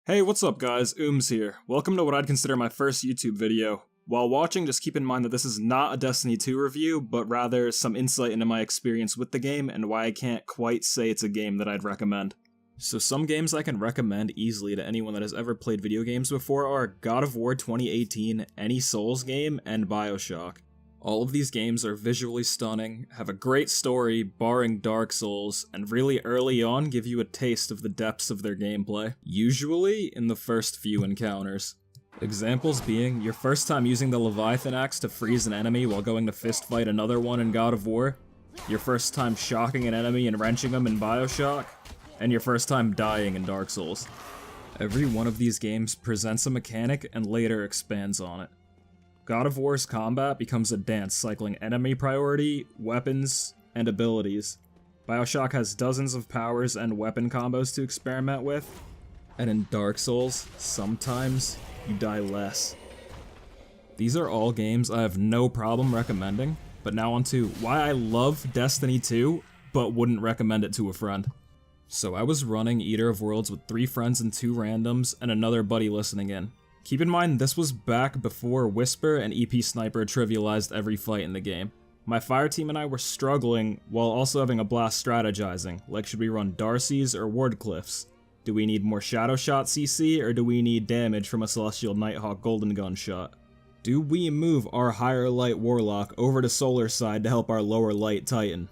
Hey, what's up guys, THUMPS here. Welcome to what I'd consider my first YouTube video. While watching, just keep in mind that this is not a Destiny 2 review, but rather some insight into my experience with the game and why I can't quite say it's a game that I'd recommend. So some games I can recommend easily to anyone that has ever played video games before are God of War 2018, any Souls game, and Bioshock. All of these games are visually stunning, have a great story, barring Dark Souls, and really early on give you a taste of the depths of their gameplay, usually in the first few encounters. Examples being your first time using the Leviathan axe to freeze an enemy while going to fistfight another one in God of War, your first time shocking an enemy and wrenching them in Bioshock, and your first time dying in Dark Souls. Every one of these games presents a mechanic and later expands on it. God of War's combat becomes a dance cycling enemy priority, weapons, and abilities. Bioshock has dozens of powers and weapon combos to experiment with, and in Dark Souls, sometimes you die less. These are all games I have no problem recommending, but now on to why I love Destiny 2, but wouldn't recommend it to a friend. So I was running Eater of Worlds with 3 friends and 2 randoms, and another buddy listening in. Keep in mind, this was back before Whisper and EP Sniper trivialized every fight in the game. My fire team and I were struggling while also having a blast strategizing, like should we run Darcy's or Wardcliffe's? Do we need more Shadow Shot CC or do we need damage from a Celestial Nighthawk Golden Gun shot? Do we move our higher light Warlock over to Solar side to help our lower light Titan?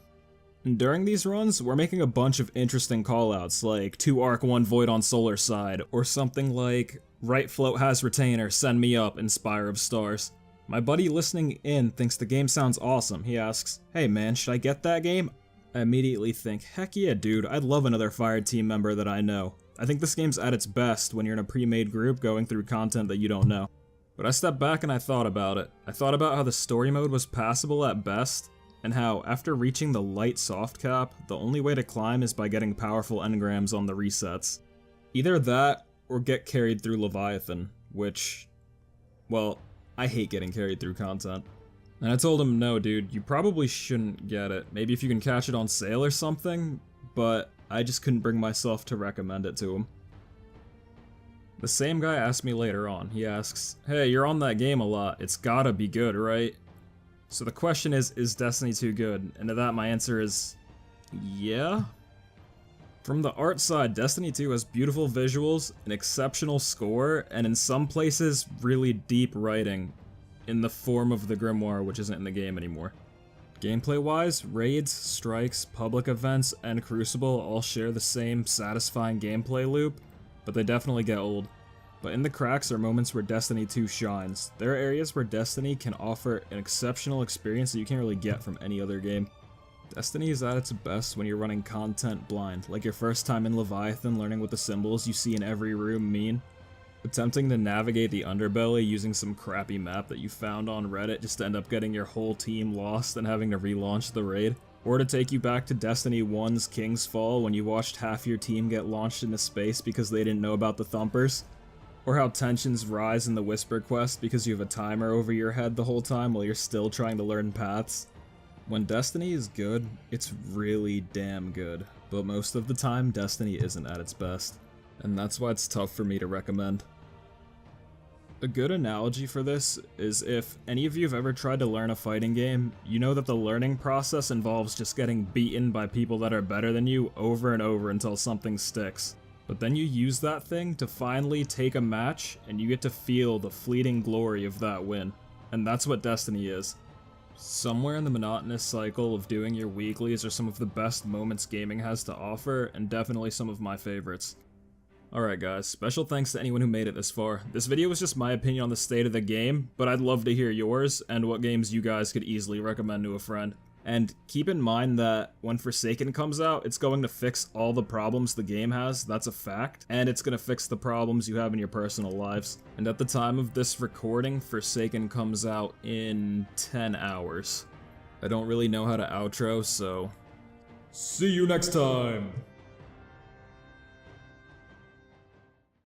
And during these runs, we're making a bunch of interesting callouts, like 2 Arc 1 Void on Solar side, or something like right float has retainer, send me up, Inspire of Stars. My buddy listening in thinks the game sounds awesome. He asks, hey man, should I get that game? I immediately think, heck yeah dude, I'd love another fire team member that I know. I think this game's at its best when you're in a pre-made group going through content that you don't know. But I stepped back and I thought about it. I thought about how the story mode was passable at best, and how, after reaching the light soft cap, the only way to climb is by getting powerful engrams on the resets. Either that, or get carried through Leviathan, which, well, I hate getting carried through content. And I told him, no dude, you probably shouldn't get it. Maybe if you can catch it on sale or something, but I just couldn't bring myself to recommend it to him. The same guy asked me later on. He asks, hey, you're on that game a lot, it's gotta be good, right? So the question is Destiny 2 good? And to that my answer is, yeah? From the art side, Destiny 2 has beautiful visuals, an exceptional score, and in some places, really deep writing, in the form of the Grimoire, which isn't in the game anymore. Gameplay-wise, raids, strikes, public events, and Crucible all share the same satisfying gameplay loop, but they definitely get old. But in the cracks are moments where Destiny 2 shines. There are areas where Destiny can offer an exceptional experience that you can't really get from any other game. Destiny is at its best when you're running content blind, like your first time in Leviathan learning what the symbols you see in every room mean, attempting to navigate the underbelly using some crappy map that you found on Reddit just to end up getting your whole team lost and having to relaunch the raid, or to take you back to Destiny 1's King's Fall when you watched half your team get launched into space because they didn't know about the Thumpers, or how tensions rise in the Whisper quest because you have a timer over your head the whole time while you're still trying to learn paths. When Destiny is good, it's really damn good, but most of the time, Destiny isn't at its best, and that's why it's tough for me to recommend. A good analogy for this is if any of you have ever tried to learn a fighting game, you know that the learning process involves just getting beaten by people that are better than you over and over until something sticks. But then you use that thing to finally take a match, and you get to feel the fleeting glory of that win. And that's what Destiny is. Somewhere in the monotonous cycle of doing your weeklies are some of the best moments gaming has to offer, and definitely some of my favorites. Alright guys, special thanks to anyone who made it this far. This video was just my opinion on the state of the game, but I'd love to hear yours, and what games you guys could easily recommend to a friend. And keep in mind that when Forsaken comes out, it's going to fix all the problems the game has, that's a fact, and it's going to fix the problems you have in your personal lives. And at the time of this recording, Forsaken comes out in 10 hours. I don't really know how to outro, so see you next time!